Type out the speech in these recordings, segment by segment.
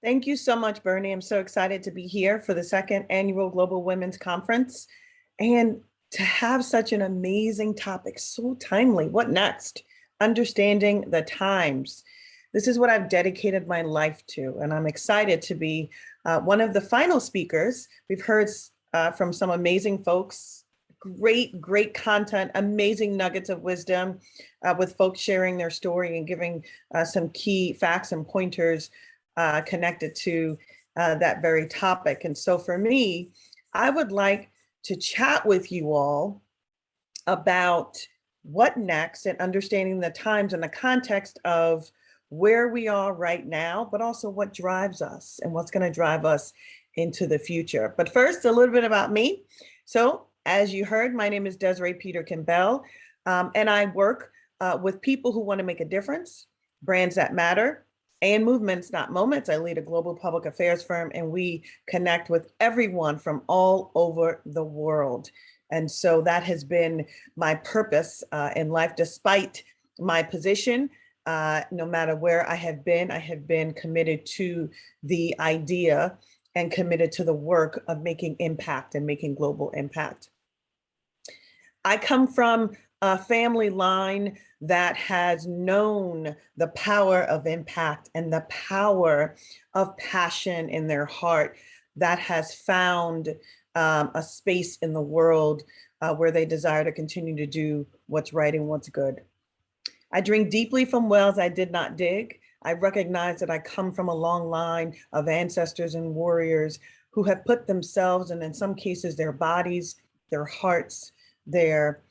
Thank you so much, Bernie. I'm so excited to be here for the second annual Global Women's Conference and to have such an amazing topic, so timely. What next? Understanding the times. This is what I've dedicated my life to, and I'm excited to be one of the final speakers. We've heard from some amazing folks, great content, amazing nuggets of wisdom with folks sharing their story and giving some key facts and pointers connected to that very topic. And so for me, I would like to chat with you all about what next and understanding the times in the context of where we are right now, but also what drives us and what's going to drive us into the future. But first, a little bit about me. So as you heard, my name is Desiree Peterkin Bell, and I work with people who want to make a difference, brands that matter, and movements, not moments. I lead a global public affairs firm, and we connect with everyone from all over the world. And so that has been my purpose in life, despite my position. No matter where I have been committed to the idea and committed to the work of making impact and making global impact. I come from a family line that has known the power of impact and the power of passion in their heart, that has found a space in the world where they desire to continue to do what's right and what's good. I drink deeply from wells I did not dig. I recognize that I come from a long line of ancestors and warriors who have put themselves, and in some cases their bodies, their hearts, their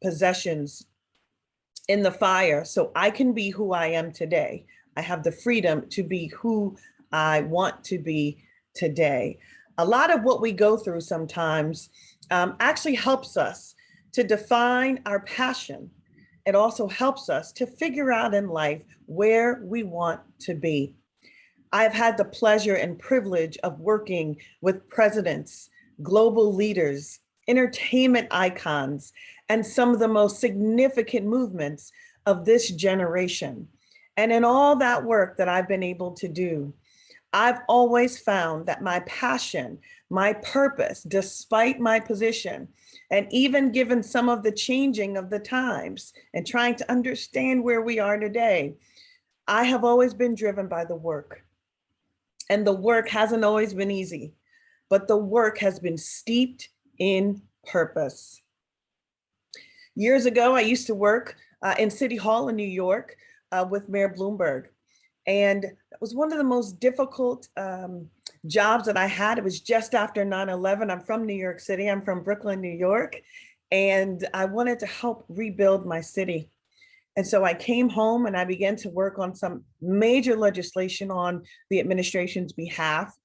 possessions in the fire so I can be who I am today. I have the freedom to be who I want to be today. A lot of what we go through sometimes actually helps us to define our passion. It also helps us to figure out in life where we want to be. I've had the pleasure and privilege of working with presidents, global leaders, entertainment icons, and some of the most significant movements of this generation. And in all that work that I've been able to do, I've always found that my passion, my purpose, despite my position, and even given some of the changing of the times and trying to understand where we are today, I have always been driven by the work. And the work hasn't always been easy, but the work has been steeped in purpose. Years ago, I used to work in City Hall in New York with Mayor Bloomberg. And it was one of the most difficult jobs that I had. It was just after 9/11. I'm from New York City. I'm from Brooklyn, New York. And I wanted to help rebuild my city. And so I came home and I began to work on some major legislation on the administration's behalf: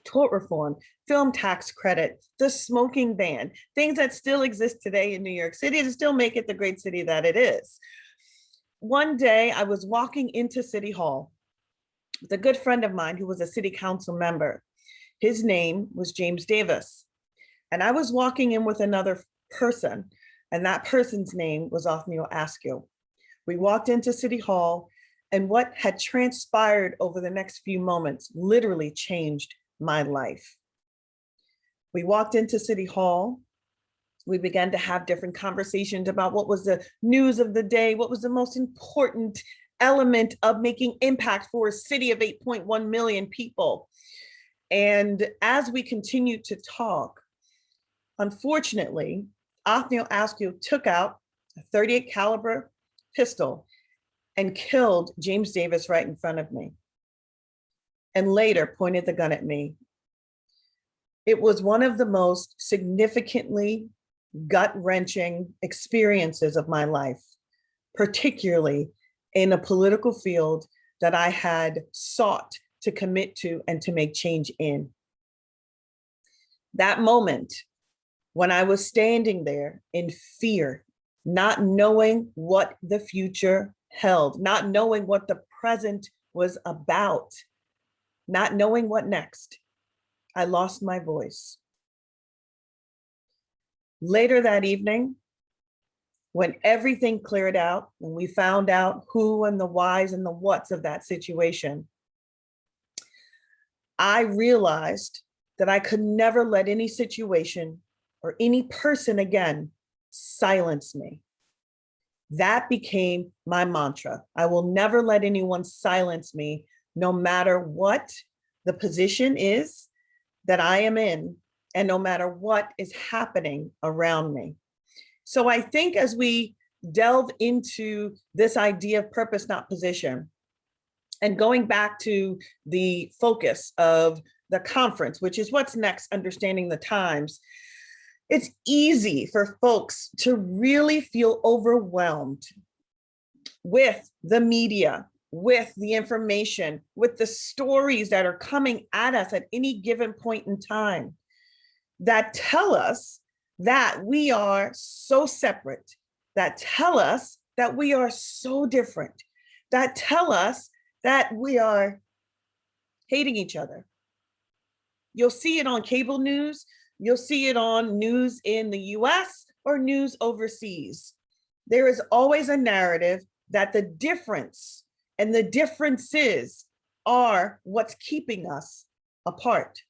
tort reform, film tax credit, the smoking ban, things that still exist today in New York City to still make it the great city that it is. One day I was walking into City Hall with a good friend of mine who was a city council member. His name was James Davies. And I was walking in with another person, and that person's name was Othniel Askew. We walked into City Hall, and what had transpired over the next few moments literally changed my life. We walked into City Hall. We began to have different conversations about what was the news of the day, what was the most important element of making impact for a city of 8.1 million people. And as we continued to talk, unfortunately, Othniel Askew took out a .38 caliber pistol and killed James Davies right in front of me, and later pointed the gun at me. It was one of the most significantly gut-wrenching experiences of my life, particularly in a political field that I had sought to commit to and to make change in. That moment when I was standing there in fear, not knowing what the future held, not knowing what the present was about, not knowing what next, I lost my voice. Later that evening, when everything cleared out and we found out who and the whys and the whats of that situation, I realized that I could never let any situation or any person again silence me. That became my mantra. I will never let anyone silence me, no matter what the position is that I am in, and no matter what is happening around me. So I think as we delve into this idea of purpose, not position, and going back to the focus of the conference, which is what's next, understanding the times, it's easy for folks to really feel overwhelmed with the media, with the information, with the stories that are coming at us at any given point in time that tell us that we are so separate, that tell us that we are so different, that tell us that we are hating each other. You'll see it on cable news, you'll see it on news in the US or news overseas. There is always a narrative that the difference and the differences are what's keeping us apart.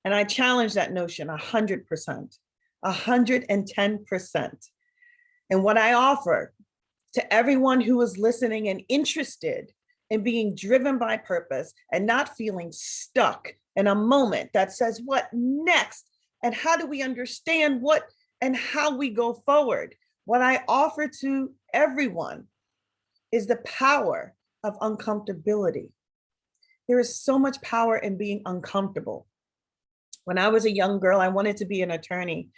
And I challenge that notion 100%, 110%. And what I offer to everyone who is listening and interested in being driven by purpose and not feeling stuck in a moment that says, what next? And how do we understand what and how we go forward? What I offer to everyone is the power of uncomfortability. There is so much power in being uncomfortable. When I was a young girl, I wanted to be an attorney.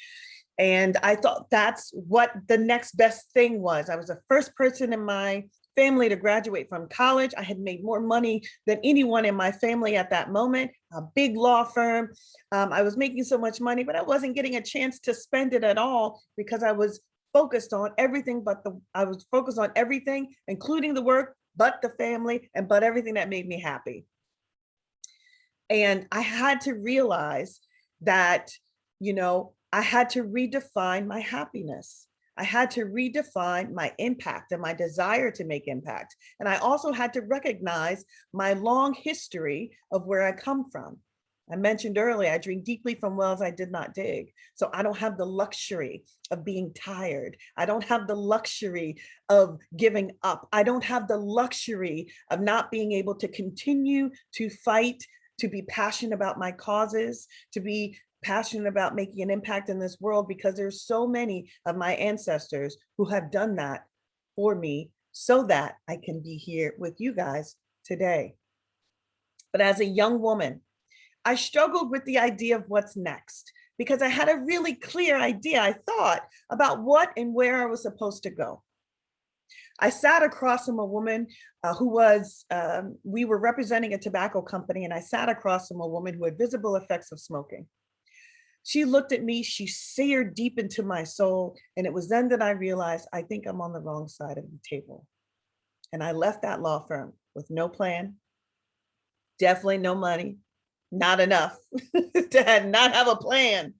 And I thought that's what the next best thing was. I was the first person in my family to graduate from college. I had made more money than anyone in my family at that moment, a big law firm. I was making so much money, but I wasn't getting a chance to spend it at all because I was focused on everything I was focused on everything, including the work, but the family, and but everything that made me happy. And I had to realize that, I had to redefine my happiness. I had to redefine my impact and my desire to make impact. And I also had to recognize my long history of where I come from. I mentioned earlier, I drink deeply from wells I did not dig. So I don't have the luxury of being tired. I don't have the luxury of giving up. I don't have the luxury of not being able to continue to fight, to be passionate about my causes, to be passionate about making an impact in this world, because there's so many of my ancestors who have done that for me so that I can be here with you guys today. But as a young woman, I struggled with the idea of what's next because I had a really clear idea, I thought, about what and where I was supposed to go. I sat across from a woman we were representing a tobacco company, and I sat across from a woman who had visible effects of smoking. She looked at me, she seared deep into my soul, and it was then that I realized, I think I'm on the wrong side of the table. And I left that law firm with no plan, definitely no money, not enough to not have a plan.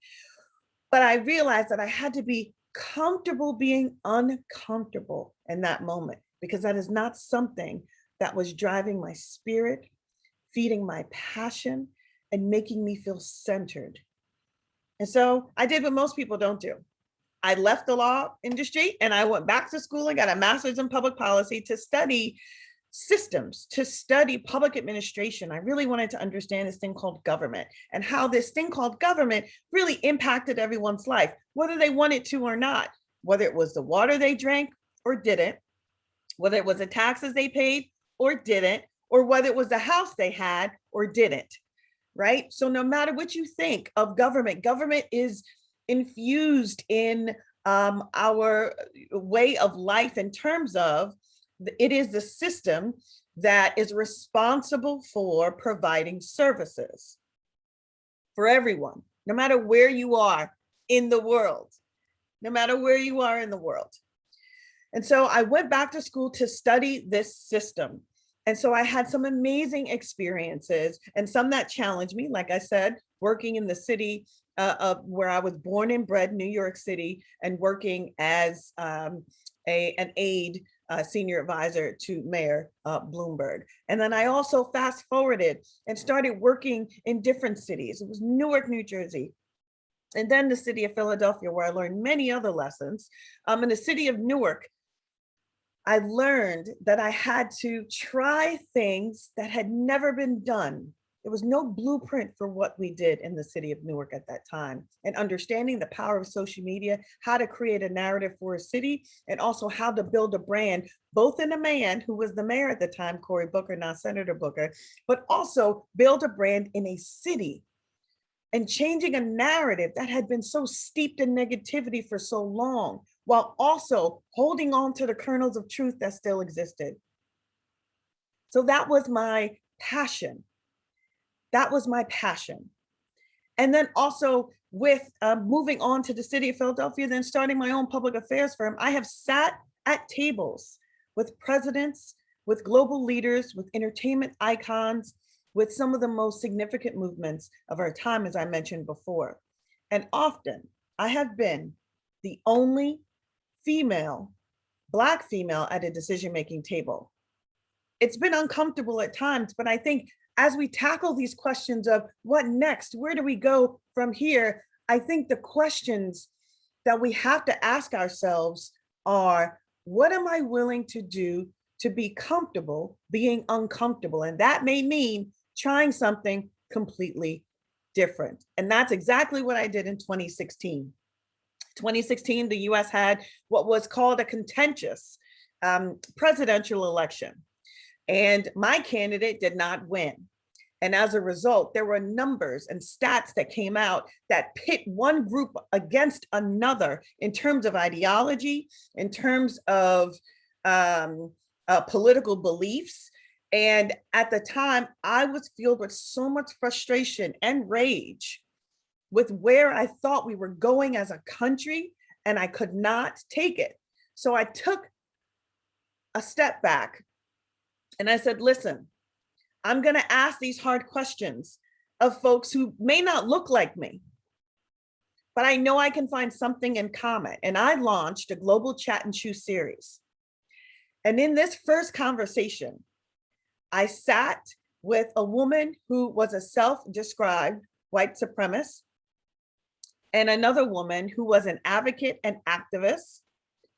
But I realized that I had to be comfortable being uncomfortable in that moment, because that is not something that was driving my spirit, feeding my passion, and making me feel centered. And so I did what most people don't do. I left the law industry and I went back to school and got a master's in public policy to study systems, to study public administration. I really wanted to understand this thing called government and how this thing called government really impacted everyone's life, whether they wanted to or not, whether it was the water they drank or didn't, whether it was the taxes they paid or didn't, or whether it was the house they had or didn't. Right? So no matter what you think of government, government is infused in our way of life in terms of it is the system that is responsible for providing services for everyone, no matter where you are in the world, no matter where you are in the world. And so I went back to school to study this system. And so I had some amazing experiences and some that challenged me, like I said, working in the city where I was born and bred, New York City, and working as an aide, senior advisor to Mayor Bloomberg. And then I also fast forwarded and started working in different cities. It was Newark, New Jersey, and then the city of Philadelphia, where I learned many other lessons. In the city of Newark, I learned that I had to try things that had never been done. There was no blueprint for what we did in the city of Newark at that time. And understanding the power of social media, how to create a narrative for a city, and also how to build a brand, both in a man who was the mayor at the time, Cory Booker, now Senator Booker, but also build a brand in a city and changing a narrative that had been so steeped in negativity for so long, while also holding on to the kernels of truth that still existed. So that was my passion. That was my passion. And then also with moving on to the city of Philadelphia, then starting my own public affairs firm, I have sat at tables with presidents, with global leaders, with entertainment icons, with some of the most significant movements of our time, as I mentioned before. And often I have been the only female, Black female at a decision-making table. It's been uncomfortable at times, but I think as we tackle these questions of what next, where do we go from here, I think the questions that we have to ask ourselves are, what am I willing to do to be comfortable being uncomfortable? And that may mean trying something completely different. And that's exactly what I did in 2016. 2016, the US had what was called a contentious presidential election. And my candidate did not win. And as a result, there were numbers and stats that came out that pit one group against another in terms of ideology, in terms of political beliefs. And at the time, I was filled with so much frustration and rage with where I thought we were going as a country, and I could not take it. So I took a step back and I said, listen, I'm going to ask these hard questions of folks who may not look like me, but I know I can find something in common. And I launched a global chat and choose series. And in this first conversation, I sat with a woman who was a self-described white supremacist, and another woman who was an advocate and activist,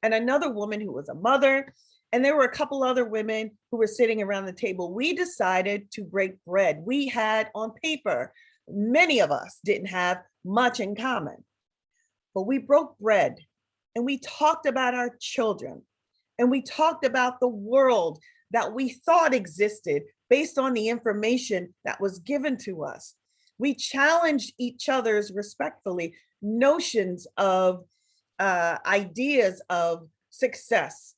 and another woman who was a mother, and there were a couple other women who were sitting around the table. We decided to break bread. We had on paper, many of us didn't have much in common, but we broke bread and we talked about our children, and we talked about the world that we thought existed based on the information that was given to us. We challenged each other's respectfully notions of ideas of success.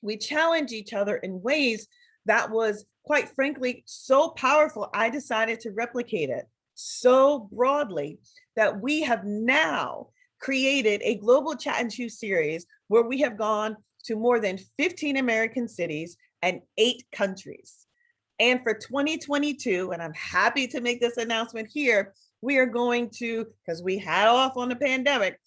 We challenged each other in ways that was, quite frankly, so powerful. I decided to replicate it so broadly that we have now created a global chat and choose series where we have gone to more than 15 American cities and 8 countries. And for 2022, and I'm happy to make this announcement here, we are going to, because we had off on the pandemic,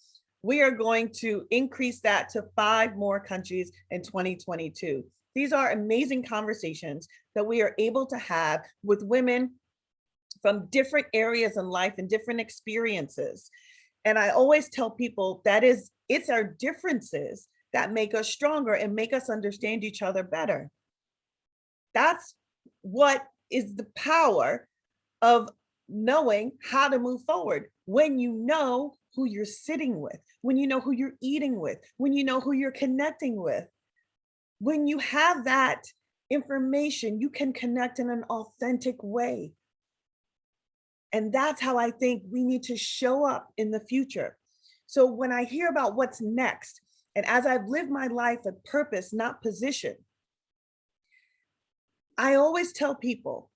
we are going to increase that to 5 more countries in 2022. These are amazing conversations that we are able to have with women from different areas in life and different experiences. And I always tell people that it's our differences that make us stronger and make us understand each other better. That's what is the power of knowing how to move forward. When you know who you're sitting with, when you know who you're eating with, when you know who you're connecting with, when you have that information, you can connect in an authentic way. And that's how I think we need to show up in the future. So when I hear about what's next, and as I've lived my life at purpose, not position, I always tell people,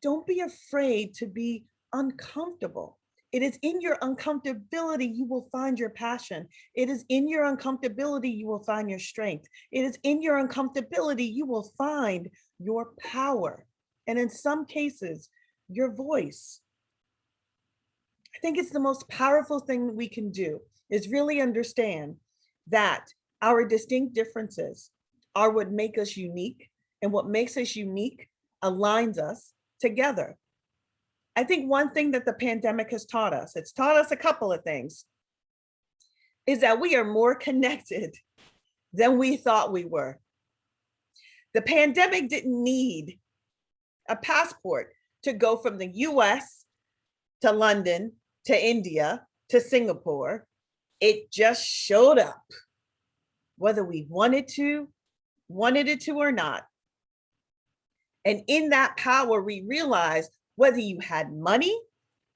don't be afraid to be uncomfortable. It is in your uncomfortability you will find your passion. It is in your uncomfortability you will find your strength. It is in your uncomfortability you will find your power. And in some cases, your voice. I think it's the most powerful thing that we can do is really understand that Our distinct differences are what make us unique, and what makes us unique aligns us together. I think one thing that the pandemic has taught us, it's taught us a couple of things, is that we are more connected than we thought we were. The pandemic didn't need a passport to go from the US to London to India to Singapore. It just showed up, whether we wanted it to or not. And in that power, we realized whether you had money,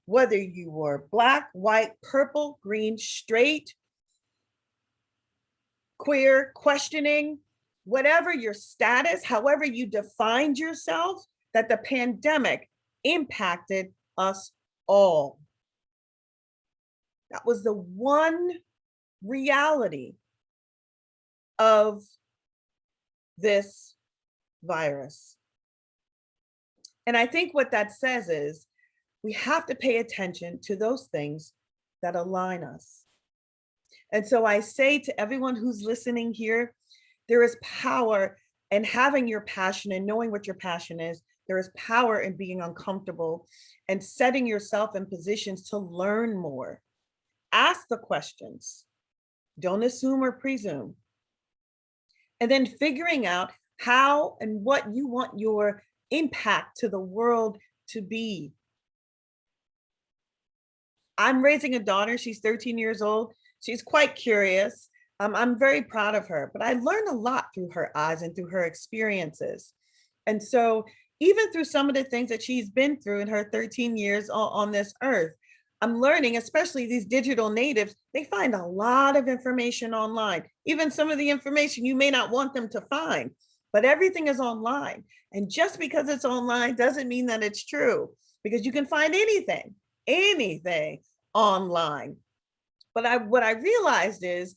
whether you were Black, white, purple, green, straight, queer, questioning, whatever your status, however you defined yourself, that the pandemic impacted us all. That was the one reality of this virus. And I think what that says is we have to pay attention to those things that align us. And so I say to everyone who's listening here, there is power in having your passion and knowing what your passion is. There is power in being uncomfortable and setting yourself in positions to learn more. Ask the questions. Don't assume or presume. And then figuring out how and what you want your impact to the world to be. I'm raising a daughter. She's 13 years old. She's quite curious. I'm very proud of her, but I learned a lot through her eyes and through her experiences. And so even through some of the things that she's been through in her 13 years on this earth, I'm learning, especially these digital natives, they find a lot of information online, even some of the information you may not want them to find, but everything is online. And just because it's online doesn't mean that it's true, because you can find anything online. But what I realized is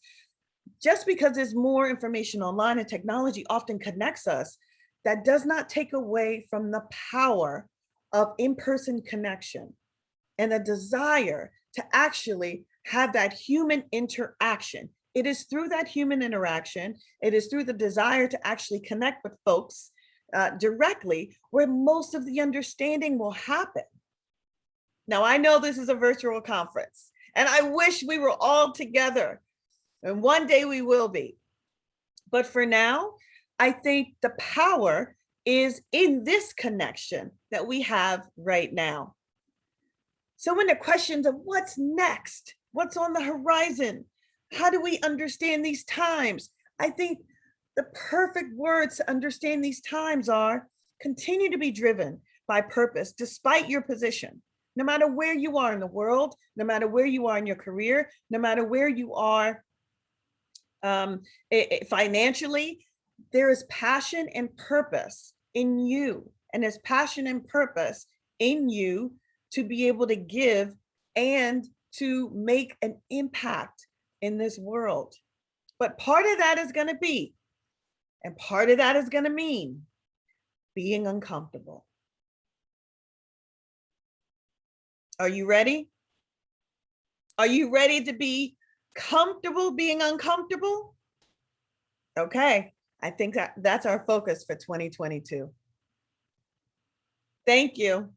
just because there's more information online and technology often connects us, that does not take away from the power of in-person connection and a desire to actually have that human interaction. It is through that human interaction, it is through the desire to actually connect with folks directly where most of the understanding will happen. Now, I know this is a virtual conference, and I wish we were all together, and one day we will be. But for now, I think the power is in this connection that we have right now. So when the questions of what's next, what's on the horizon, how do we understand these times? I think the perfect words to understand these times are continue to be driven by purpose despite your position. No matter where you are in the world, no matter where you are in your career, no matter where you are financially, there is passion and purpose in you. And there's passion and purpose in you to be able to give and to make an impact in this world. But part of that is going to be, and part of that is going to mean being uncomfortable. Are you ready? Are you ready to be comfortable being uncomfortable? Okay, I think that's our focus for 2022. Thank you.